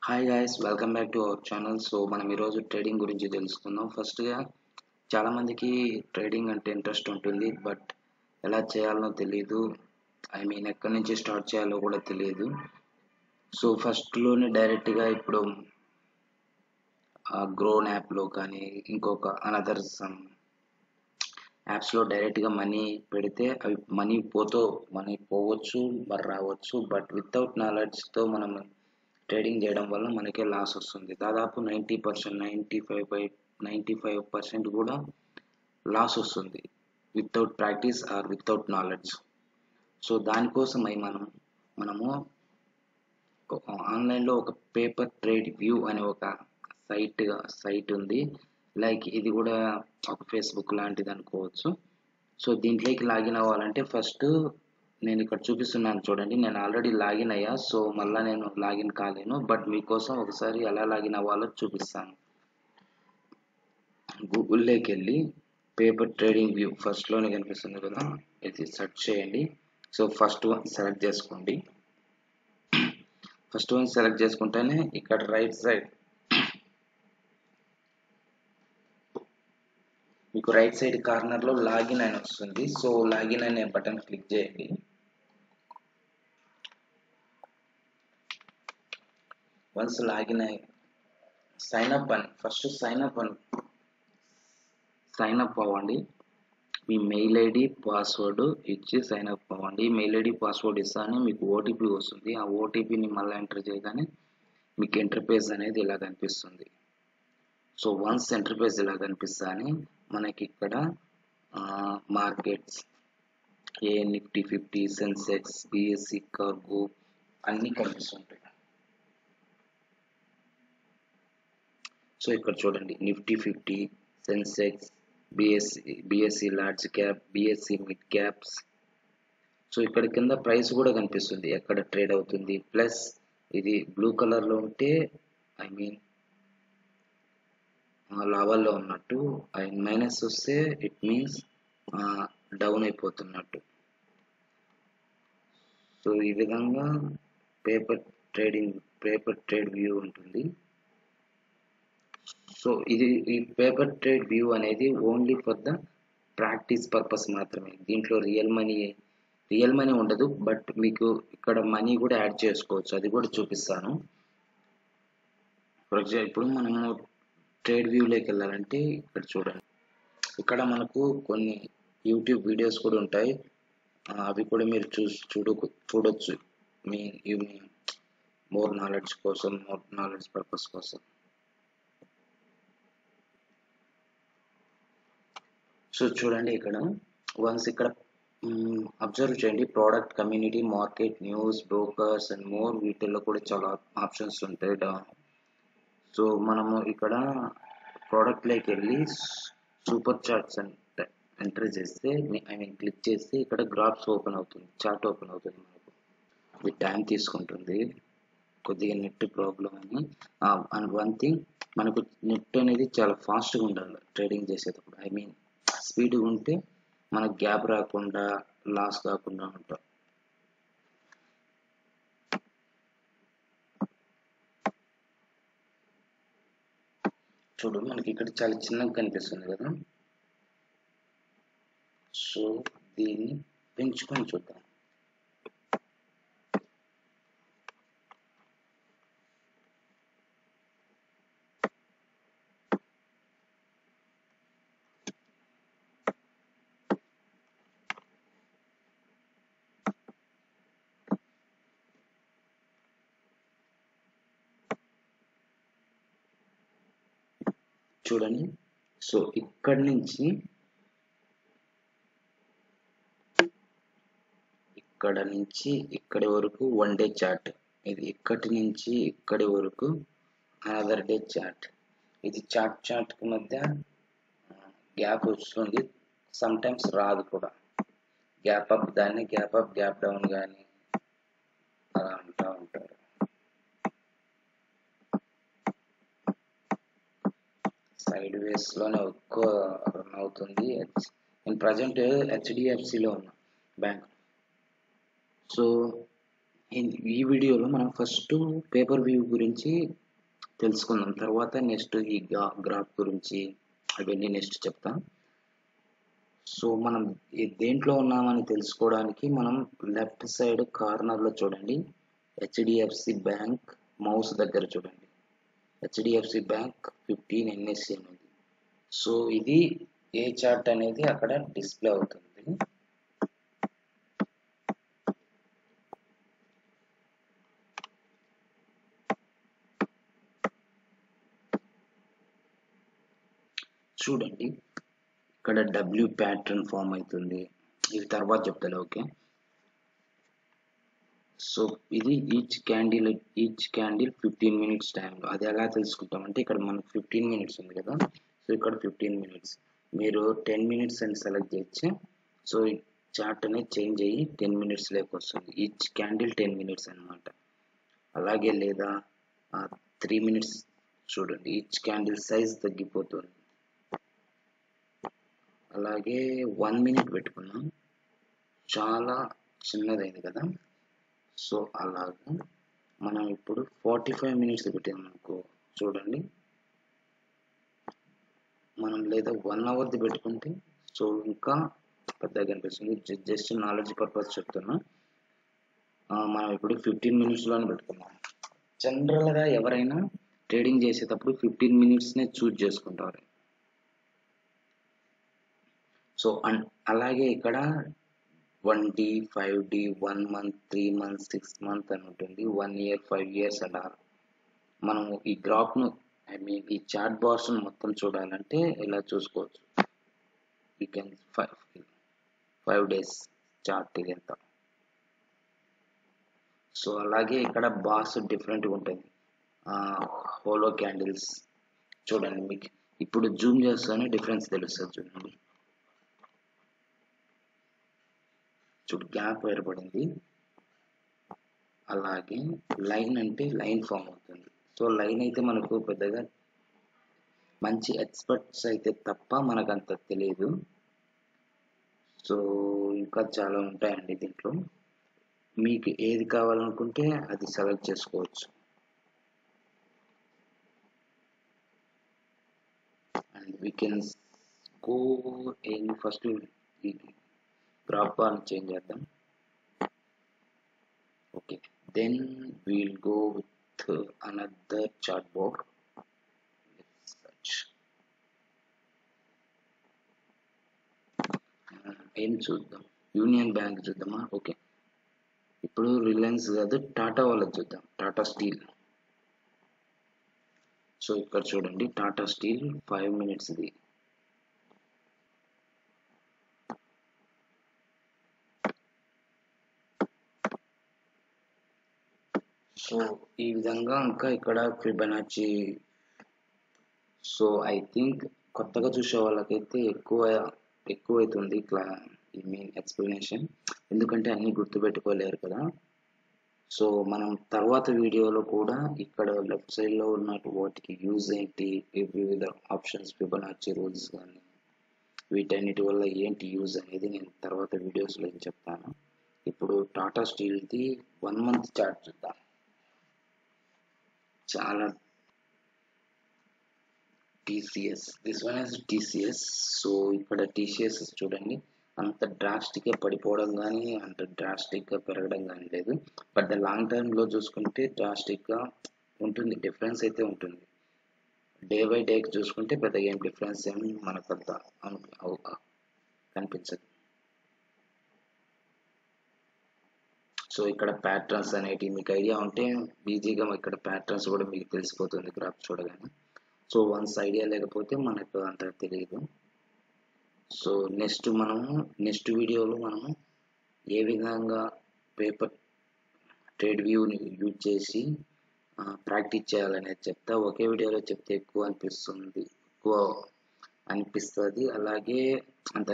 Hi guys, welcome back to our channel. So మనం ఈరోజు trading గురించి తెలుసుకుందాం. ఫస్ట్గా చాలామందికి ట్రేడింగ్ అంటే ఇంట్రెస్ట్ ఉంటుంది, బట్ ఎలా చేయాలో తెలియదు. ఎక్కడి నుంచి స్టార్ట్ చేయాలో కూడా తెలియదు. సో ఫస్ట్లోనే డైరెక్ట్గా ఇప్పుడు గ్రోన్ యాప్లో కానీ ఇంకొక అనదర్ సమ్ యాప్స్లో డైరెక్ట్గా మనీ పెడితే అవి మనీ పోవచ్చు, మరి రావచ్చు. బట్ వితౌట్ నాలెడ్జ్తో మనం ట్రేడింగ్ చేయడం వల్ల మనకే లాస్ వస్తుంది. దాదాపు 90%, 95% కూడా లాస్ వస్తుంది without practice or without knowledge. So దానికోసమై మనము ఆన్లైన్లో ఒక పేపర్ ట్రేడ్ వ్యూ అనే ఒక సైట్ ఉంది. లైక్ ఇది కూడా ఒక ఫేస్బుక్ లాంటిది అనుకోవచ్చు. సో దీంట్లోకి లాగిన్ అవ్వాలంటే ఫస్ట్ నేను ఇక్కడ చూపిస్తున్నాను చూడండి. నేను ఆల్రెడీ లాగిన్ అయ్యా, సో మళ్ళీ నేను లాగిన్ కాలేను. బట్ మీకోసం ఒకసారి ఎలా లాగిన్ అవ్వాలో చూపిస్తాను. గూగుల్లోకి వెళ్ళి పేపర్ ట్రేడింగ్ వ్యూ ఫస్ట్లోనే కనిపిస్తుంది కదా, ఇది సెర్చ్ చేయండి. సో ఫస్ట్ వన్ సెలెక్ట్ చేసుకోండి. ఫస్ట్ వన్ సెలెక్ట్ చేసుకుంటేనే ఇక్కడ రైట్ సైడ్ మీకు రైట్ సైడ్ కార్నర్లో లాగిన్ అని వస్తుంది. సో లాగిన్ అనే బటన్ క్లిక్ చేయండి. వన్స్ లాగిన్ అయ్యి సైన్ అప్ అవ్వండి. మీ మెయిల్ ఐడి పాస్వర్డ్ ఇచ్చి సైన్ అప్ అవ్వండి. మెయిల్ ఐడి పాస్వర్డ్ ఇస్తానే మీకు ఓటీపీ వస్తుంది. ఆ ఓటీపీని మళ్ళీ ఎంటర్ చేయగానే మీకు ఇంటర్ఫేస్ అనేది ఇలా కనిపిస్తుంది. సో వన్స్ ఇంటర్ఫేస్ ఇలా కనిపిస్తానే మనకి ఇక్కడ markets, Nifty 50, Sensex, BSc, cargo అన్నీ కనిపిస్తుంటాయి. సో ఇక్కడ చూడండి, Nifty 50, Sensex, BSc large cap, BSc mid caps. So ఇక్కడ కింద ప్రైస్ కూడా కనిపిస్తుంది, ఎక్కడ ట్రేడ్ అవుతుంది. ప్లస్ ఇది బ్లూ కలర్లో ఉంటే లాభాల్లో ఉన్నట్టు, మైనస్ వస్తే ఇట్ మీన్స్ డౌన్ అయిపోతున్నట్టు. సో ఈ విధంగా పేపర్ ట్రేడ్ వ్యూ ఉంటుంది. సో ఈ పేపర్ ట్రేడ్ వ్యూ అనేది only for the practice purpose మాత్రమే. దీంట్లో రియల్ మనీ ఉండదు. బట్ మీకు ఇక్కడ మనీ కూడా యాడ్ చేసుకోవచ్చు, అది కూడా చూపిస్తాను. ఫర్ ఎగ్జాంపుల్ ఇప్పుడు మనము ట్రేడ్ వ్యూలోకి వెళ్ళాలంటే ఇక్కడ చూడండి, ఇక్కడ మనకు కొన్ని యూట్యూబ్ వీడియోస్ కూడా ఉంటాయి. అవి కూడా మీరు చూడొచ్చు మీ మోర్ నాలెడ్జ్ పర్పస్ కోసం. సో చూడండి, ఇక్కడ వన్స్ ఇక్కడ అబ్జర్వ్ చేయండి, product, community, market, news, brokers and more, వీటిల్లో కూడా చాలా ఆప్షన్స్ ఉంటాయి. సో మనము ఇక్కడ ప్రోడక్ట్లోకి వెళ్ళి సూపర్ చార్ట్స్ అంటే ఎంటర్ చేస్తే క్లిక్ చేస్తే ఇక్కడ గ్రాఫ్స్ ఓపెన్ అవుతుంది, చార్ట్ ఓపెన్ అవుతుంది. మనకు ఇది టైం తీసుకుంటుంది, కొద్దిగా నెట్ ప్రాబ్లం అని. అండ్ వన్ థింగ్, మనకు నెట్ అనేది చాలా ఫాస్ట్గా ఉండాలి ట్రేడింగ్ చేసేటప్పుడు. స్పీడ్గా ఉంటే మనకు గ్యాప్ రాకుండా, లాస్ కాకుండా ఉంటాం. చూడు, మనకి ఇక్కడ చాలా చిన్నగా కనిపిస్తుంది కదా. సో దీన్ని పెంచుకొని చూద్దాం. చూడండి, సో ఇక్కడి నుంచి ఇక్కడి వరకు 1 డే చార్ట్. ఇది ఇక్కడి నుంచి ఇక్కడి వరకు అనదర్ డే చార్ట్. ఇది చార్ట్ కి మధ్య గ్యాప్ వస్తుంది, సమ్ టైమ్స్ రాదు కూడా. గ్యాప్ అప్ గ్యాప్ డౌన్ కానీ అలా అంటూ ఉంటారు. సైడ్ వేస్ లోనే ఎక్కువ రన్ అవుతుంది. నేను ప్రజెంట్ హెచ్డిఎఫ్సిలో ఉన్నా బ్యాంక్. సో ఈ వీడియోలో మనం ఫస్ట్ పేపర్ వ్యూ గురించి తెలుసుకుందాం. తర్వాత నెక్స్ట్ ఈ గ్రాఫ్ గురించి అవన్నీ నెక్స్ట్ చెప్తాం. సో మనం దేంట్లో ఉన్నామని తెలుసుకోవడానికి మనం లెఫ్ట్ సైడ్ కార్నర్లో చూడండి, హెచ్డిఎఫ్సి బ్యాంక్ మౌస్ దగ్గర చూడండి, హెచ్డిఎఫ్సి బ్యాంక్ 15 NSE అనేది. సో ఇది ఏ చార్ట్ అనేది అక్కడ డిస్ప్లే అవుతుంది. చూడండి, ఇక్కడ డబ్ల్యూ ప్యాటర్న్ ఫామ్ అవుతుంది. ఇది తర్వాత చెప్తాను. ఓకే, సో ఇది ఈచ్ క్యాండిల్ 15 మినిట్స్ టైంలో. అది ఎలా తెలుసుకుంటామంటే ఇక్కడ మనకు 15 మినిట్స్ ఉంది కదా, సో ఇక్కడ 15 మినిట్స్, మీరు 10 మినిట్స్ అని సెలెక్ట్ చేయొచ్చు. సో ఈ చార్ట్ అనేది చేంజ్ అయ్యి 10 మినిట్స్ లేక వస్తుంది. ఈచ్ క్యాండిల్ 10 మినిట్స్ అనమాట. అలాగే లేదా 3 మినిట్స్ చూడండి, ఈచ్ క్యాండిల్ సైజ్ తగ్గిపోతుంది. అలాగే 1 మినిట్ పెట్టుకున్నాం, చాలా చిన్నదైంది కదా. సో అలాగా మనం ఇప్పుడు 45 మినిట్స్ పెట్టాము అనుకో, చూడండి మనం లేదా 1 అవర్ది పెట్టుకుంటే సో ఇంకా పెద్దగా కనిపిస్తుంది. జస్ట్ నాలెడ్జ్ పర్పస్ చెప్తున్నా. మనం ఇప్పుడు 15 మినిట్స్లోనే పెట్టుకున్నాం. జనరల్గా ఎవరైనా ట్రేడింగ్ చేసేటప్పుడు 15 మినిట్స్నే చూజ్ చేసుకుంటారు. సో అలాగే ఇక్కడ 1D 5D 1 month 3 months 6 months అని ఉంటుంది, 1 year 5 years అలా. మనం ఈ గ్రాఫ్ను ఈ చార్ట్ బాక్స్ మొత్తం చూడాలంటే ఇలా చూసుకోవచ్చు. యూ కెన్ 5 days చార్ట్ ఇది ఎంత. సో అలాగే ఇక్కడ బార్స్ డిఫరెంట్గా ఉంటుంది. హోలో క్యాండిల్స్ చూడండి, మీకు ఇప్పుడు జూమ్ చేస్తేనే డిఫరెన్స్ తెలుస్తుంది. చూడండి, చూడు గ్యాప్ ఏర్పడింది. అలాగే లైన్ అంటే లైన్ ఫామ్ అవుతుంది. సో లైన్ అయితే మనకు పెద్దగా మంచి ఎక్స్పర్ట్స్ అయితే తప్ప మనకు అంత తెలియదు. సో ఇంకా చాలా ఉంటాయండి దీంట్లో, మీకు ఏది కావాలనుకుంటే అది సెలెక్ట్ చేసుకోవచ్చు. And we can go in first ఈ గ్రాఫ్ బార్ చేంజ్ చేద్దాం. Okay, then we'll go with another chart board. Let's search. ఏం చూద్దాం, యూనియన్ బ్యాంక్ చూద్దామా. ఓకే, ఇప్పుడు రిలయన్స్ కాదు, టాటా వాళ్ళకి చూద్దాం, టాటా స్టీల్. సో ఇక్కడ చూడండి, టాటా స్టీల్ 5 మినిట్స్ది. సో ఈ విధంగా ఇంకా ఇక్కడ ఫిబొనాచి. సో ఐ థింక్ కొత్తగా చూసే వాళ్ళకైతే ఎక్కువైతుంది ఈ మెయిన్ ఎక్స్ప్లెనేషన్, ఎందుకంటే అన్ని గుర్తుపెట్టుకోలేరు కదా. సో మనం తర్వాత వీడియోలో కూడా ఇక్కడ లెఫ్ట్ సైడ్లో ఉన్న వాటికి యూజ్ ఏంటి, వివిధ ఆప్షన్స్ ఫిబొనాచి రూల్స్ కానీ వీటన్నిటి వల్ల ఏంటి యూజ్ అనేది నేను తర్వాత వీడియోస్లో చెప్తాను. ఇప్పుడు టాటా స్టీల్ది 1 month చార్ట్ చూద్దాం. చాలా TCS, this one is TCS. So ఇక్కడ టీసీఎస్ చూడండి, అంత డ్రాస్టిక్గా పడిపోవడం కానీ అంత డ్రాస్టిక్గా పెరగడం కానీ లేదు. బట్ ద లాంగ్ టర్మ్లో చూసుకుంటే డ్రాస్టిక్గా ఉంటుంది, డిఫరెన్స్ అయితే ఉంటుంది. డే బై డేకి చూసుకుంటే పెద్దగా ఏం డిఫరెన్స్ ఏమి మనకు అంత కనిపించదు. సో ఇక్కడ ప్యాటర్న్స్ అనేటివి మీకు ఐడియా ఉంటే ఈజీగా ఇక్కడ ప్యాటర్న్స్ కూడా మీకు తెలిసిపోతుంది గ్రాఫ్ చూడగానే. సో వన్స్ ఐడియా లేకపోతే మనకు అంత తెలియదు. సో నెక్స్ట్ వీడియోలో మనము ఏ విధంగా పేపర్ ట్రేడ్ వ్యూని యూజ్ చేసి ప్రాక్టీస్ చేయాలనేది చెప్తా. ఒకే వీడియోలో చెప్తే ఎక్కువ అనిపిస్తుంది, అలాగే అంత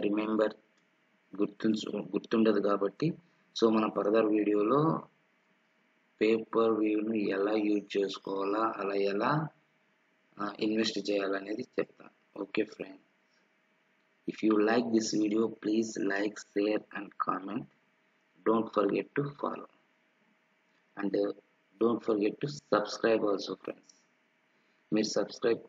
గుర్తుండదు కాబట్టి. సో మన ఫర్దర్ వీడియోలో పేపర్ వ్యూని ఎలా యూజ్ చేసుకోవాలా, అలా ఎలా ఇన్వెస్ట్ చేయాలనేది చెప్తాను. Okay friends, if you like this video, please like, share and comment. Don't forget to follow. And don't forget to subscribe also friends. మీరు సబ్స్క్రైబ్